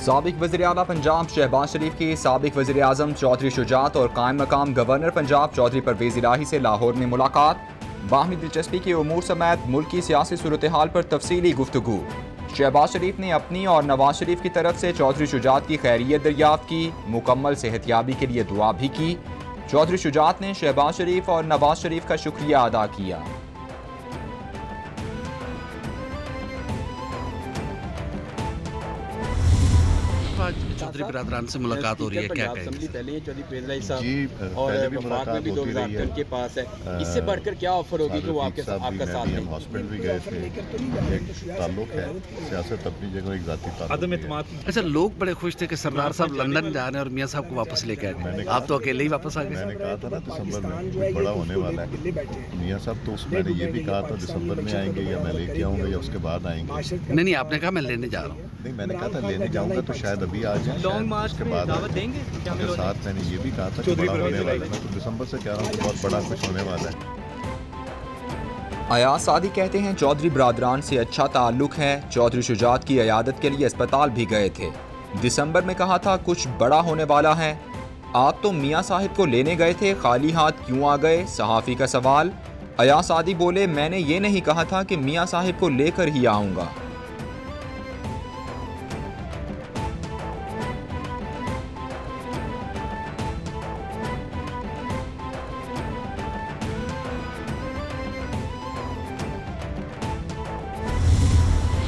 साबिक वज़ीर-ए-आला पंजाब शहबाज शरीफ की साबिक वज़ीर-ए-आज़म चौधरी शुजात और कायम मकाम गवर्नर पंजाब चौधरी परवेज़ इलाही से लाहौर में मुलाकात। बाहमी दिलचस्पी के उमूर समेत मुल्क की सियासी सूरत हाल पर तफसीली गुफ्तगू। शहबाज शरीफ ने अपनी और नवाज शरीफ की तरफ से चौधरी शुजात की खैरियत दरियाफ्त की, मुकम्मल सेहतयाबी के लिए दुआ भी की। चौधरी शुजात ने शहबाज शरीफ और नवाज शरीफ का शुक्रिया अदा किया। आज चौधरी बिरादरान से मुलाकात हो रही है, क्या कहेंगे? पहले चौधरी परवेज़ साहब जी, और पहले भी वफाक में भी मुलाकात 2000 होती रही उनके पास है, इससे बढ़कर क्या ऑफर होगी कि वो आपका साथ दें? हॉस्पिटल भी गए थे, एक ताल्लुक है, सियासत अपनी जगह एक जाती ताल्लुक है। अच्छा, लोग बड़े खुश थे कि सरदार साहब लंदन जा रहे हैं और मियाँ साहब को वापस लेके आ गए। आप तो अकेले ही वापस आ गए। मैंने कहा था ना दिसंबर में कुछ बड़ा होने वाला है मियाँ साहब, तो मैंने ये भी कहा था दिसंबर में आएंगे या मैं लेके आऊँगा या उसके बाद आएंगे। नहीं, आपने कहा मैं लेने जा रहा हूँ। नहीं, मैंने कहा था लेने जाऊँगा तो शायद अभी आ जाए, उसके बाद देंगे। साथ मैंने ये भी कहा था कि बड़ा होने वाला है, तो दिसंबर से कह रहा हूँ बहुत बड़ा कुछ होने वाला है। अयाज सादी कहते हैं चौधरी बिरादरान से अच्छा ताल्लुक है। चौधरी शुजात की अयादत के लिए अस्पताल भी गए थे। दिसंबर में कहा था कुछ बड़ा होने वाला है। आप तो मियाँ साहिब को लेने गए थे, खाली हाथ क्यों आ गए? सहाफ़ी का सवाल। अयाज सादी बोले, मैंने ये नहीं कहा था कि मियाँ साहिब को लेकर ही आऊँगा।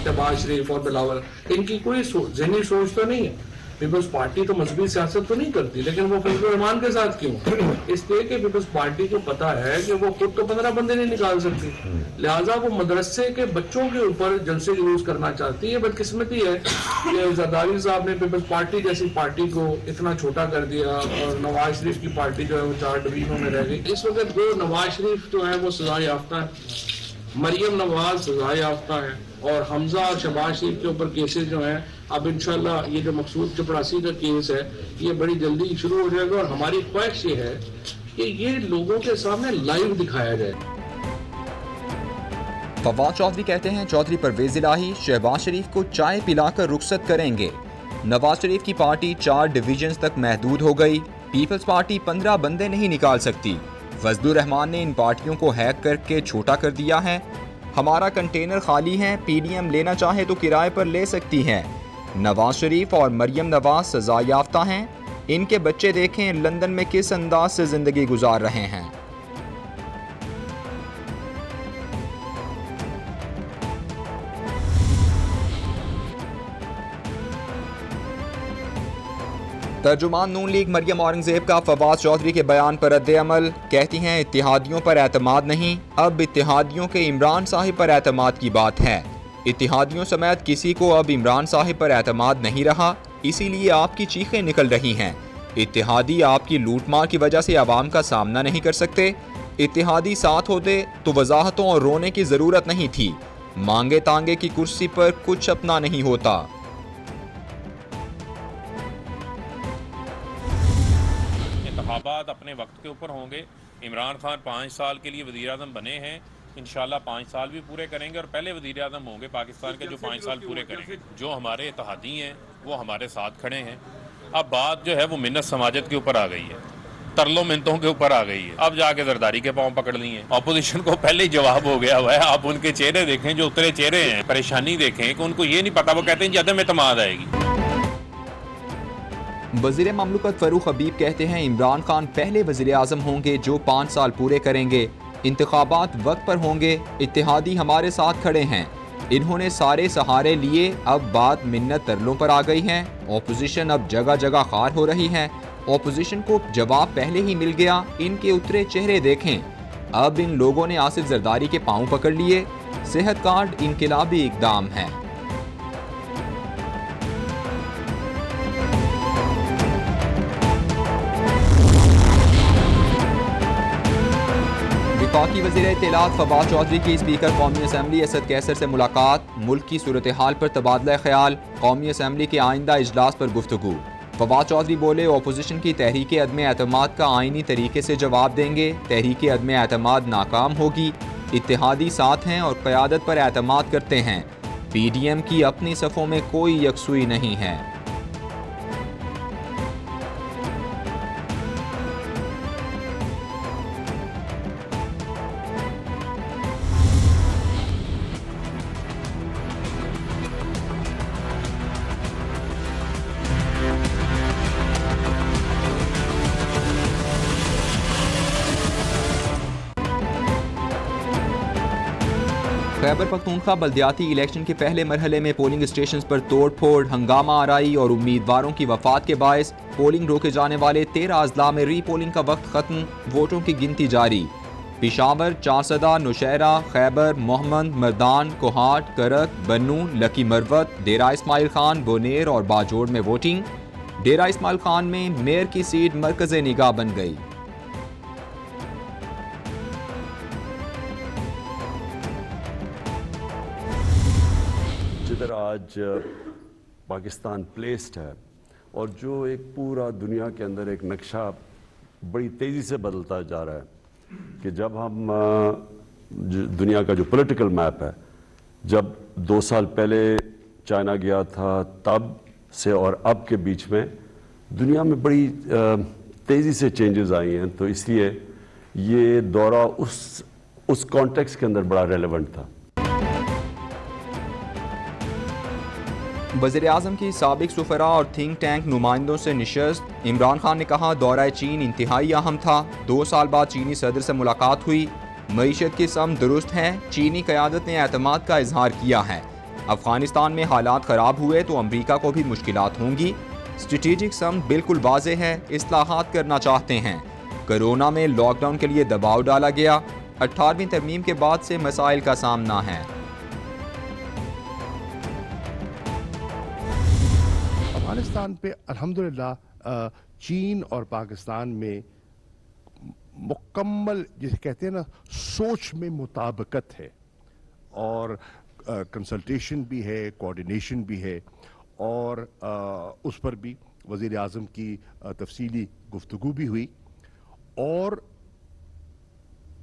शहबाज शरीफ और बिलावल, इनकी कोई ज़हनी सोच तो नहीं है। पीपल्स पार्टी तो मजहबी सियासत तो नहीं करती, लेकिन वो फजल रहमान के साथ क्यों? इसलिए कि पीपल्स पार्टी को पता है कि वो खुद तो 15 बंदे नहीं निकाल सकती, लिहाजा वो मदरसे के बच्चों के ऊपर जलसे जुलूस करना चाहती है। बदकिस्मती है कि जरदारी साहब ने पीपल्स पार्टी जैसी पार्टी को इतना छोटा कर दिया और नवाज शरीफ की पार्टी जो है वो 4 डिवीजनों में रह गई। इस वक्त वो नवाज शरीफ जो है वो सजा याफ्ता है, मरियम नवाज सजा याफ्ता है, और हमजा और शहबाज शरीफ के ऊपर केसेस जो हैं, अब इंशाल्लाह ये जो मकसूद चपरासी का केस है ये बड़ी जल्दी शुरू हो जाएगा। और हमारी ख्वाहिश ये है कि ये लोगों के सामने लाइव दिखाया जाए। फवाद चौधरी कहते हैं चौधरी परवेज़ इलाही शहबाज शरीफ को चाय पिलाकर रुखसत करेंगे। नवाज शरीफ की पार्टी 4 डिवीजन्स तक महदूद हो गई। पीपल्स पार्टी 15 बंदे नहीं निकाल सकती। फजलुर रहमान ने इन पार्टियों को हैक करके छोटा कर दिया है। हमारा कंटेनर खाली है, पीडीएम लेना चाहे तो किराए पर ले सकती हैं। नवाज शरीफ और मरियम नवाज सजा याफ्ता हैं। इनके बच्चे देखें लंदन में किस अंदाज से जिंदगी गुजार रहे हैं। तर्जुमान नून लीग मरियम औरंगजेब का फवाद चौधरी के बयान पर रद्द-ए-अमल। कहती हैं इत्तेहादियों पर एतमाद नहीं, अब इत्तेहादियों के इमरान साहिब पर एतमाद की बात है। इत्तेहादियों समेत किसी को अब इमरान साहिब पर एतमाद नहीं रहा, इसीलिए आपकी चीखें निकल रही हैं। इत्तेहादी आपकी लूटमार की वजह से आवाम का सामना नहीं कर सकते। इत्तेहादी साथ होते तो वजाहतों और रोने की ज़रूरत नहीं थी। मांगे तांगे की कुर्सी पर कुछ अपना नहीं होता। इंतखाबात अपने वक्त के ऊपर होंगे। इमरान खान 5 साल के लिए वज़ीर आज़म बने हैं, इंशाल्लाह 5 साल भी पूरे करेंगे और पहले वज़ीर आज़म होंगे पाकिस्तान के जो 5 साल पूरे करेंगे। जो हमारे इत्तेहादी हैं वो हमारे साथ खड़े हैं। अब बात जो है वो मिन्नत समाजत के ऊपर आ गई है, तरलो मिन्नतों के ऊपर आ गई है। अब जाके जरदारी के पाँव पकड़ लिए हैं। अपोजिशन को पहले ही जवाब हो गया हुआ है। आप उनके चेहरे देखें, जो उतरे चेहरे हैं, परेशानी देखें कि उनको ये नहीं पता, वो कहते हैं कि अदम एतमाद आएगी। वज़ीर ममलकत फ़रूख हबीब कहते हैं इमरान खान पहले वज़ीर आज़म होंगे जो 5 साल पूरे करेंगे। इंतखाबात वक्त पर होंगे। इत्तेहादी हमारे साथ खड़े हैं। इन्होंने सारे सहारे लिए, अब बात मिन्नत तरलों पर आ गई है। ऑपोजिशन अब जगह जगह खार हो रही है। ऑपोजिशन को जवाब पहले ही मिल गया। इनके उतरे चेहरे देखें। अब इन लोगों ने आसिफ जरदारी के पाँव पकड़ लिए। सेहत कार्ड इनकलाबी इकदाम है। वफाकी वज़ीर इत्तलात फवाद चौधरी की स्पीकर कौमी असम्बली असद कैसर से मुलाकात। मुल्क की सूरत हाल पर तबादला ख्याल। कौमी असम्बली के आइंदा इजलास पर गुफ्तगू। फवाद चौधरी बोले ऑपोजिशन की तहरीक अदम एतमाद का आइनी तरीके से जवाब देंगे। तहरीक अदम एतमाद नाकाम होगी। इत्तेहादी साथ हैं और क़यादत पर एतमाद करते हैं। पीडीएम की अपनी सफ़ों में कोई यकसुई नहीं है। खैबर पख्तूनख्वा बल्दियाती इलेक्शन के पहले मरहले में पोलिंग स्टेशन पर तोड़ फोड़, हंगामा आराई और उम्मीदवारों की वफात के बायस पोलिंग रोके जाने वाले 13 अजला में री पोलिंग का वक्त खत्म, वोटों की गिनती जारी। पिशावर, चारसदा, नौशहरा, खैबर, मोहम्मद, मर्दान, कोहाट, करक, बन्नू, लकी मरवत, डेरा इस्माइल खान, बोनेर और बाजोड़ में वोटिंग। डेरा इस्माइल खान में मेयर की सीट मरकज़ निगाह बन गई। जिधर आज पाकिस्तान प्लेस्ड है और जो एक पूरा दुनिया के अंदर एक नक्शा बड़ी तेज़ी से बदलता जा रहा है कि जब हम दुनिया का जो पॉलिटिकल मैप है, जब 2 साल पहले चाइना गया था तब से और अब के बीच में दुनिया में बड़ी तेज़ी से चेंजेस आई हैं, तो इसलिए ये दौरा उस कॉन्टेक्स्ट के अंदर बड़ा रेलेवेंट था। वज़ीर-ए-आज़म की साबिक सुफरा और थिंक टैंक नुमाइंदों से निशस्त। इमरान खान ने कहा दौरा चीन इंतहाई अहम था। 2 साल बाद चीनी सदर से मुलाकात हुई। मईशत की सम दुरुस्त है। चीनी क़यादत ने एतमाद का इजहार किया है। अफगानिस्तान में हालात ख़राब हुए तो अमरीका को भी मुश्किलात होंगी। स्ट्रेटेजिक सम बिल्कुल वाज़ेह है, इस्लाहात करना चाहते हैं। कोरोना में लॉकडाउन के लिए दबाव डाला गया। 18वीं तरमीम के बाद से मसाइल का सामना है। अफगानिस्तान पे अल्हम्दुलिल्लाह चीन और पाकिस्तान में मुकम्मल जिसे कहते हैं ना सोच में मुताबिकत है और कंसल्टेशन भी है, कोऑर्डिनेशन भी है और उस पर भी वज़ीर आज़म की तफसीली गुफ्तगू भी हुई और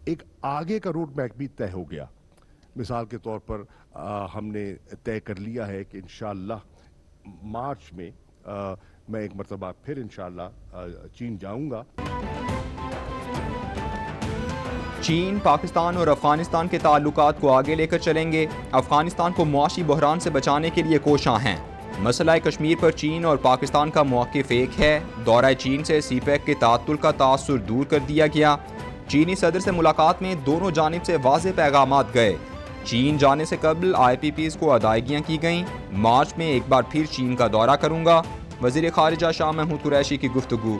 एक आगे का रोड मैप भी तय हो गया। मिसाल के तौर पर हमने तय कर लिया है कि इंशाअल्लाह मार्च में मैं एक मरतबा फिर इंशाअल्लाह चीन जाऊंगा। चीन, पाकिस्तान और अफगानिस्तान के ताल्लुकात को आगे लेकर चलेंगे। अफगानिस्तान को मुआशी बहरान से बचाने के लिए कोशां हैं। मसला कश्मीर पर चीन और पाकिस्तान का मौक़िफ़ एक है। दौरा चीन से सीपैक के ताअत्तुल का तासुर दूर कर दिया गया। चीनी सदर से मुलाकात में दोनों जानिब से वाज़ेह पैगामात गए। चीन जाने से कबल IPPs को अदायगियाँ की गईं। मार्च में एक बार फिर चीन का दौरा करूँगा। वज़ीर ख़ारिजा शाह महमूद कुरैशी की गुफ्तगू।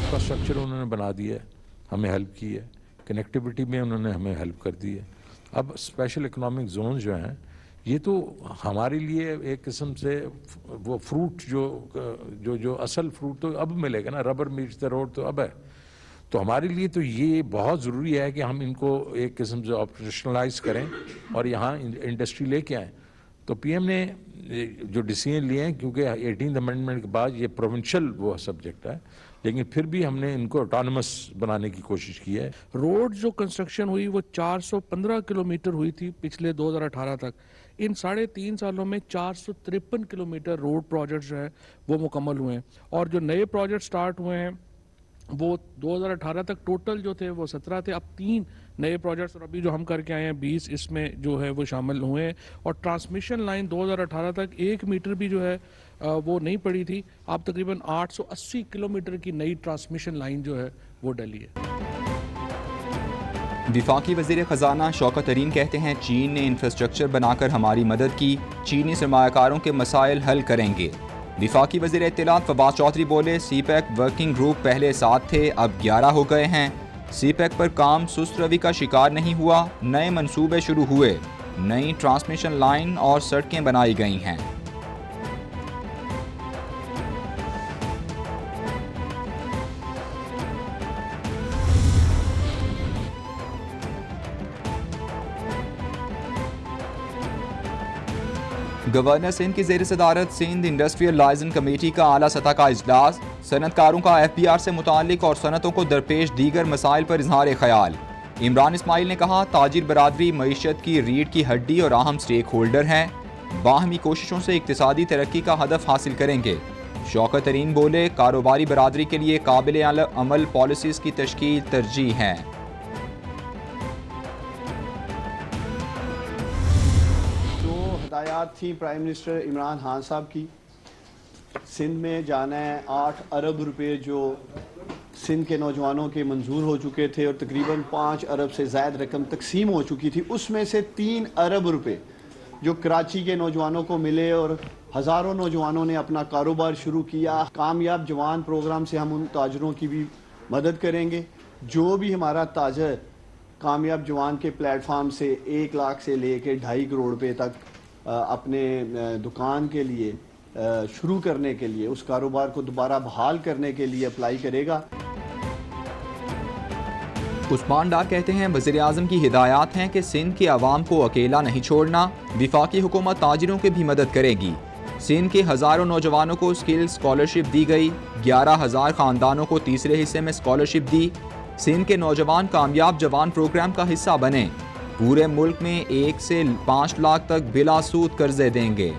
इंफ्रास्ट्रक्चर उन्होंने बना दिया है, हमें हेल्प की है। कनेक्टिविटी में उन्होंने हमें हेल्प कर दी है। अब स्पेशल इकोनॉमिक जोन जो हैं ये तो हमारे लिए एक किस्म से वो फ्रूट जो असल फ्रूट तो अब मिलेगा ना, रबर मीट्स द रोड तो अब है। तो हमारे लिए तो ये बहुत ज़रूरी है कि हम इनको एक किस्म से ऑपरेशनलाइज करें और यहाँ इंडस्ट्री लेके आएँ। तो PM ने जो डिसीजन लिए हैं, क्योंकि 18th अमेंडमेंट के बाद ये प्रोविंशियल वो सब्जेक्ट है, लेकिन फिर भी हमने इनको ऑटोनमस बनाने की कोशिश की है। रोड जो कंस्ट्रक्शन हुई वो 415 किलोमीटर हुई थी पिछले 2018 तक। इन 3.5 सालों में 453 किलोमीटर रोड प्रोजेक्ट्स जो है वो मुकम्मल हुए हैं और जो नए प्रोजेक्ट स्टार्ट हुए हैं वो 2018 तक टोटल जो थे वो 17 थे। अब 3 नए प्रोजेक्ट्स और अभी जो हम करके आए हैं 20 इसमें जो है वो शामिल हुए हैं। और ट्रांसमिशन लाइन 2018 तक 1 मीटर भी जो है वो नहीं पड़ी थी। अब तकरीबन 880 किलोमीटर की नई ट्रांसमिशन लाइन जो है वो डली है। वफाकी वज़ीर ख़जाना शौकत तरीन कहते हैं चीन ने इंफ्रास्ट्रक्चर बनाकर हमारी मदद की। चीनी सरमायाकारों के मसाइल हल करेंगे। वफाकी वज़ीर इत्तलात फवाद चौधरी बोले सीपैक वर्किंग ग्रुप पहले 7 थे, अब 11 हो गए हैं। सीपैक पर काम सुस्त रवि का शिकार नहीं हुआ। नए मंसूबे शुरू हुए। नई ट्रांसमिशन लाइन और सड़कें बनाई गई हैं। गवर्नर सिंध की ज़ेर सदारत सिंध इंडस्ट्रियल लाइजेंस कमेटी का आला सतह का इजलास। सनतकारों का FBR से मुतालिक और सनतों को दरपेश दीगर मसाइल पर इजहार ख्याल। इमरान इस्माइल ने कहा ताजिर बरादरी मईशत की रीढ़ की हड्डी और अहम स्टेक होल्डर हैं। बाहमी कोशिशों से इक्तिसादी तरक्की का हदफ हासिल करेंगे। शौकत तरीन बोले कारोबारी बरादरी के लिए काबिल अमल पॉलिसीज़ की तश्कील तरजीह है। हदायत थी प्राइम मिनिस्टर इमरान खान साहब की, सिंध में जाना है 8 अरब रुपए जो सिंध के नौजवानों के मंजूर हो चुके थे और तकरीबन 5 अरब से ज़ायद रकम तकसीम हो चुकी थी। उसमें से 3 अरब रुपए जो कराची के नौजवानों को मिले और हज़ारों नौजवानों ने अपना कारोबार शुरू किया। कामयाब जवान प्रोग्राम से हम उन ताजरों की भी मदद करेंगे। जो भी हमारा ताजर कामयाब जवान के प्लेटफार्म से 1 लाख से लेकर 2.5 करोड़ रुपए तक अपने दुकान के लिए शुरू करने के लिए, उस कारोबार को दोबारा बहाल करने के लिए अप्लाई करेगा। उस्मान डार कहते हैं वज़ीर आज़म की हिदायत हैं कि सिंध के अवाम को अकेला नहीं छोड़ना। विफाकी हुकूमत ताजिरों की भी मदद करेगी। सिंध के हज़ारों नौजवानों को स्किल स्कॉलरशिप दी गई। 11,000 ख़ानदानों को तीसरे हिस्से में स्कॉलरशिप दी। सिंध के नौजवान कामयाब जवान प्रोग्राम का हिस्सा बने। पूरे मुल्क में 1 से 5 लाख तक बिला सूद कर्जे देंगे।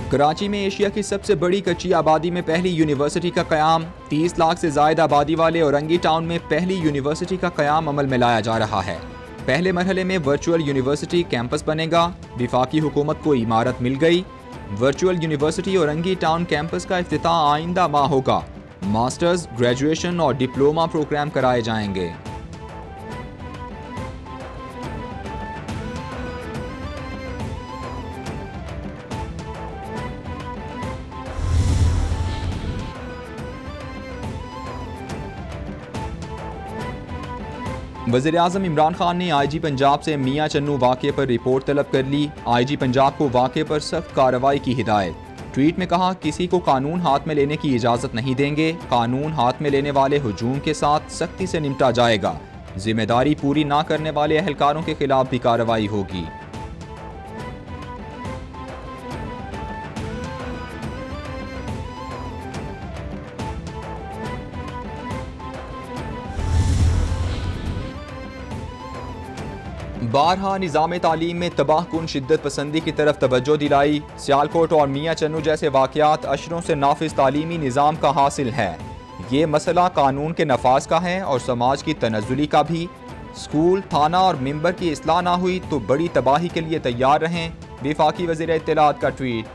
कराची में एशिया की सबसे बड़ी कच्ची आबादी में पहली यूनिवर्सिटी का क़याम। 30 लाख से ज़ायद आबादी वाले औरंगी टाउन में पहली यूनिवर्सिटी का क़याम अमल में लाया जा रहा है। पहले मरहले में वर्चुअल यूनिवर्सिटी कैंपस बनेगा। विफाकी हुकूमत को इमारत मिल गई। Virtual university Orangi town campus का इफ्तिताह आइंदा माह होगा। मास्टर्स, ग्रेजुएशन और डिप्लोमा प्रोग्राम कराए जाएंगे। वज़ीर-ए-आज़म इमरान खान ने IG पंजाब से मियां चन्नू वाक़े पर रिपोर्ट तलब कर ली। IG पंजाब को वाक़े पर सख्त कार्रवाई की हिदायत। ट्वीट में कहा, किसी को कानून हाथ में लेने की इजाज़त नहीं देंगे। कानून हाथ में लेने वाले हुजूम के साथ सख्ती से निपटा जाएगा। जिम्मेदारी पूरी ना करने वाले अहलकारों के खिलाफ भी कार्रवाई होगी। बारहा निज़ाम तालीम में तबाहकुन शिद्दत पसंदी की तरफ तवज्जो दिलाई। सियालकोट और मियां चन्नू जैसे वाक़यात अशरों से नाफिज तालीमी निज़ाम का हासिल है। ये मसला कानून के नफाज का है और समाज की तनज़्ज़ुली का भी। स्कूल, थाना और मिंबर की इस्लाह ना हुई तो बड़ी तबाही के लिए तैयार रहें। वफाकी वज़ीर इत्तलात का ट्वीट।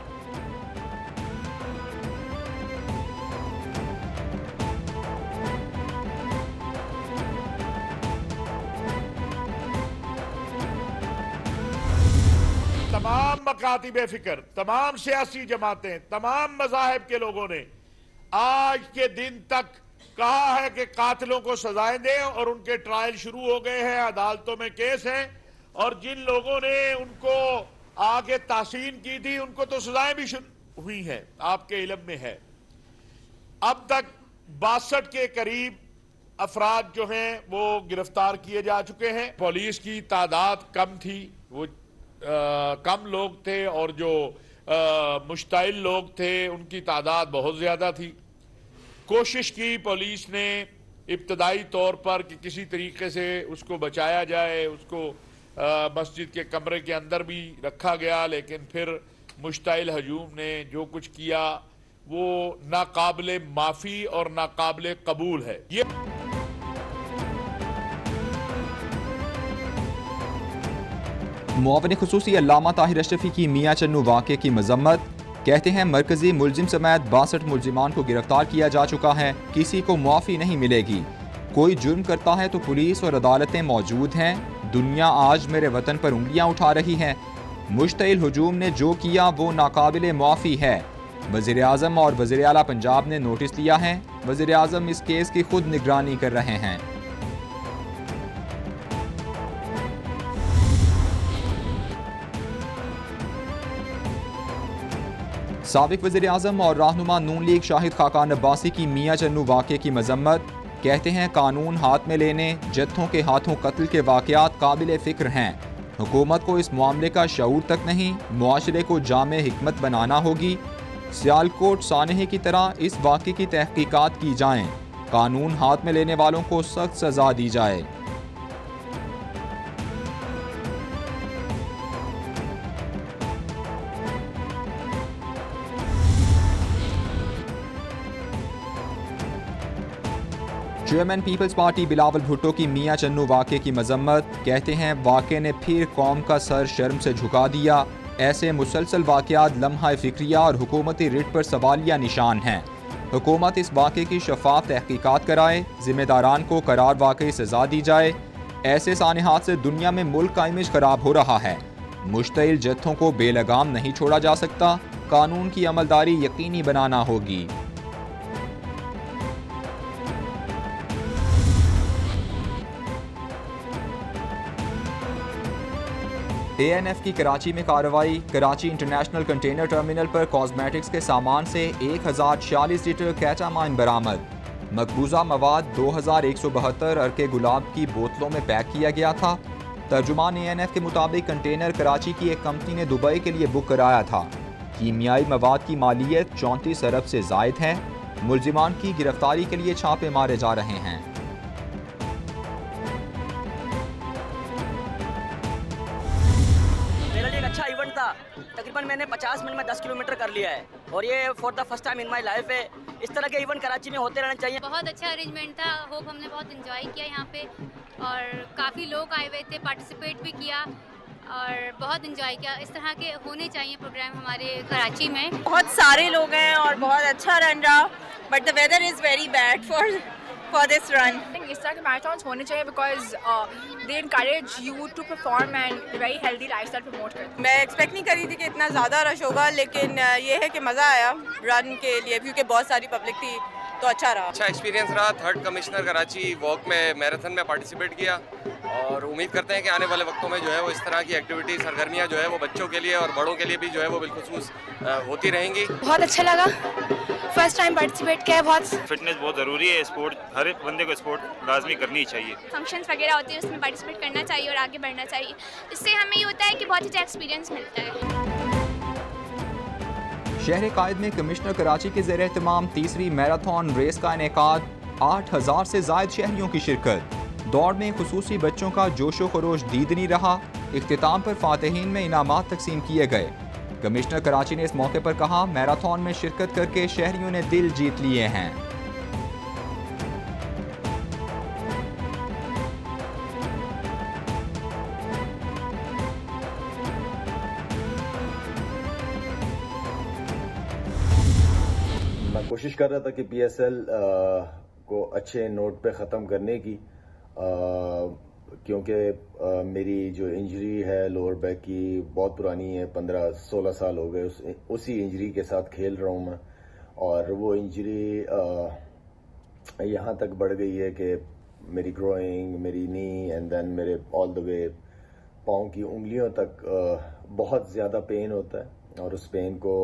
तमाम मकातिबे फिक्र, तमाम सियासी जमातें, तमाम मज़ाहिब के लोगों ने आज के दिन तक कहा है कि कातिलों को सजाएं दें और उनके ट्रायल शुरू हो गए हैं, अदालतों में केस हैं और जिन लोगों ने उनको आगे तासीन की थी उनको तो सजाएं भी हुई हैं, आपके इल्म में है। अब तक 62 के करीब अफराद जो हैं वो गिरफ्तार किए जा चुके हैं। पुलिस की तादाद कम थी, वो कम लोग थे और जो मुश्ताइल लोग थे उनकी तादाद बहुत ज़्यादा थी। कोशिश की पुलिस ने इब्तदाई तौर पर कि किसी तरीके से उसको बचाया जाए, उसको मस्जिद के कमरे के अंदर भी रखा गया, लेकिन फिर मुश्ताइल हजूम ने जो कुछ किया वो नाकाबिले माफ़ी और नाकाबिले कबूल है। ये मुआविन खुसूसी अल्लामा ताहिर अशरफी की मियां चन्नू वाक़े की मजम्मत। कहते हैं मरकजी मुलजिम समेत 62 मुलजिमान को गिरफ्तार किया जा चुका है। किसी को मुआफ़ी नहीं मिलेगी। कोई जुर्म करता है तो पुलिस और अदालतें मौजूद हैं। दुनिया आज मेरे वतन पर उंगलियां उठा रही है। मुश्तइल हुजूम ने जो किया वो नाकाबिले मुआफ़ी है। वज़ीर आज़म और वज़ीर आला पंजाब ने नोटिस लिया है। वज़ीर आज़म इस केस की खुद निगरानी कर रहे हैं। साबिक वज़ीर आज़म और रहनुमा नून लीग शाहिद खाकान अब्बासी की मियां चन्नू वाक़े की मजम्मत। कहते हैं कानून हाथ में लेने, जत्थों के हाथों कत्ल के वाक़यात काबिल फ़िक्र हैं। हुकूमत को इस मामले का शऊर तक नहीं, मुआशरे को जामे हिकमत बनाना होगी। सियालकोट सानहे की तरह इस वाक़े की तहकीकात की जाएँ। कानून हाथ में लेने वालों को सख्त सज़ा दी जाए। चेयरमैन पीपल्स पार्टी बिलावल भुट्टो की मियां चन्नू वाक़े की मजम्मत, कहते हैं वाक़े ने फिर कौम का सर शर्म से झुका दिया। ऐसे मुसलसल वाक़यात लम्हा फ़िक्रिया और हुकूमती रिट पर सवालिया निशान हैं। हुकूमत इस वाक़े की शफाफ तहकीकात कराए, जिम्मेदारान को करार वाकई सजा दी जाए। ऐसे सानहात से दुनिया में मुल्क का इमेज खराब हो रहा है। मुश्तइल जत्थों को बेलगाम नहीं छोड़ा जा सकता, कानून की अमलदारी यकीनी बनाना होगी। ANF की कराची में कार्रवाई। कराची इंटरनेशनल कंटेनर टर्मिनल पर कॉस्मेटिक्स के सामान से 1046 लीटर कैटामाइन बरामद। मकबूजा मवाद 2172 अर्के गुलाब की बोतलों में पैक किया गया था। तर्जुमान ANF के मुताबिक कंटेनर कराची की एक कंपनी ने दुबई के लिए बुक कराया था। कीमियाई मवाद की मालियत 34 अरब से जायद है। मुलजिमान की गिरफ्तारी के लिए छापे मारे जा रहे हैं। अच्छा इवेंट था, तकरीबन मैंने 50 मिनट में 10 किलोमीटर कर लिया है और ये for the first time in my life है। इस तरह के इवेंट कराची में होते रहने चाहिए। बहुत अच्छा अरेंजमेंट था, होप हमने बहुत एंजॉय किया यहाँ पे और काफ़ी लोग आए हुए थे, पार्टिसिपेट भी किया और बहुत एंजॉय किया। इस तरह के होने चाहिए प्रोग्राम हमारे कराची में। बहुत सारे लोग हैं और बहुत अच्छा रन रहा, but the weather is very bad for this run. इस तरह के मैराथन्स होने चाहिए because they encourage you to perform and very healthy lifestyle promote करते। मैं एक्सपेक्ट नहीं करी थी कि इतना ज़्यादा रश होगा, लेकिन ये है कि मज़ा आया रन के लिए क्योंकि बहुत सारी पब्लिक थी, तो अच्छा रहा। अच्छा एक्सपीरियंस रहा। 3rd कमिश्नर कराची वॉक में मैराथन में पार्टिसिपेट किया और उम्मीद करते हैं कि आने वाले वक्तों में जो है वो इस तरह की एक्टिविटी सरगर्मियाँ जो है वो बच्चों के लिए और बड़ों के लिए भी जो है वो बिलखुसूस होती रहेंगी। बहुत अच्छा लगा, फर्स्ट टाइम पार्टिसिपेट किया। बहुत फिटनेस बहुत ज़रूरी है, स्पोर्ट हर एक बंदे को स्पोर्ट लाजमी करनी चाहिए। फंक्शंस वगैरह होती है उसमें पार्टिसिपेट करना चाहिए और आगे बढ़ना चाहिए। इससे हमें ये होता है कि बहुत अच्छा एक्सपीरियंस मिलता है। शहर कायद में कमिश्नर कराची के ज़ेर एहतमाम तीसरी मैराथन रेस का इनेकाद। 8000 से जायद शहरियों की शिरकत। दौड़ में खुसूसी बच्चों का जोशो खरोश दीदनी रहा। इख्तिताम पर फातिहीन में इनामात तकसीम किए गए। कमिश्नर कराची ने इस मौके पर कहा, मैराथन में शिरकत करके शहरियों ने दिल जीत लिए हैं। मैं कोशिश कर रहा था कि PSL को अच्छे नोट पे ख़त्म करने की, क्योंकि मेरी जो इंजरी है लोअर बैक की बहुत पुरानी है, 15-16 साल हो गए उसी इंजरी के साथ खेल रहा हूँ मैं। और वो इंजरी यहाँ तक बढ़ गई है कि मेरी ग्रोइंग, मेरी नी एंड देन मेरे ऑल द वे पाँव की उंगलियों तक बहुत ज़्यादा पेन होता है। और उस पेन को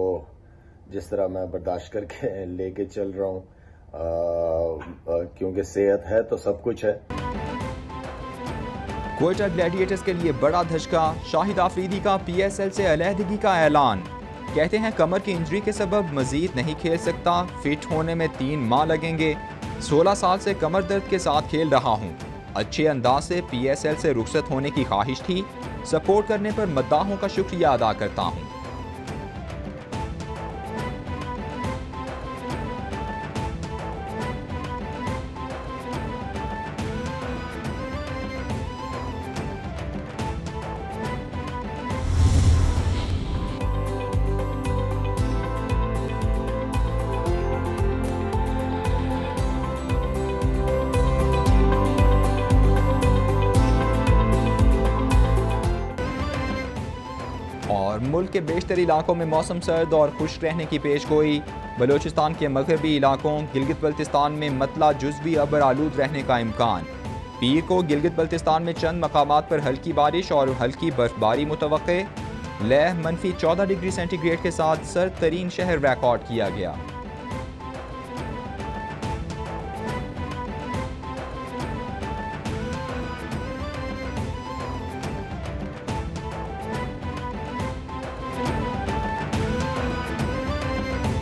जिस तरह मैं बर्दाश्त करके लेके चल रहा हूँ, क्योंकि सेहत है तो सब कुछ है। क्वेटा ग्लैडिएटर्स के लिए बड़ा धचका। शाहिद आफरीदी का PSL से अलहदगी का ऐलान। कहते हैं कमर की इंजरी के सबब मजीद नहीं खेल सकता, फिट होने में 3 माह लगेंगे। 16 साल से कमर दर्द के साथ खेल रहा हूँ। अच्छे अंदाज से PSL से रुखसत होने की ख्वाहिश थी। सपोर्ट करने पर मद्दाहों का शुक्रिया अदा करता हूँ। और मुल्क के बेशतर इलाकों में मौसम सर्द और खुश्क रहने की पेशगोई। बलोचिस्तान के मगरबी इलाकों गिलगित बल्तिस्तान में मतला जुज़वी अबर आलूद रहने का इम्कान। पीर को गिलगित बल्तिस्तान में चंद मकामात पर हल्की बारिश और हल्की बर्फबारी मुतवक्के। लेह -14 डिग्री सेंटीग्रेड के साथ सर्द तरीन शहर रिकॉर्ड किया गया।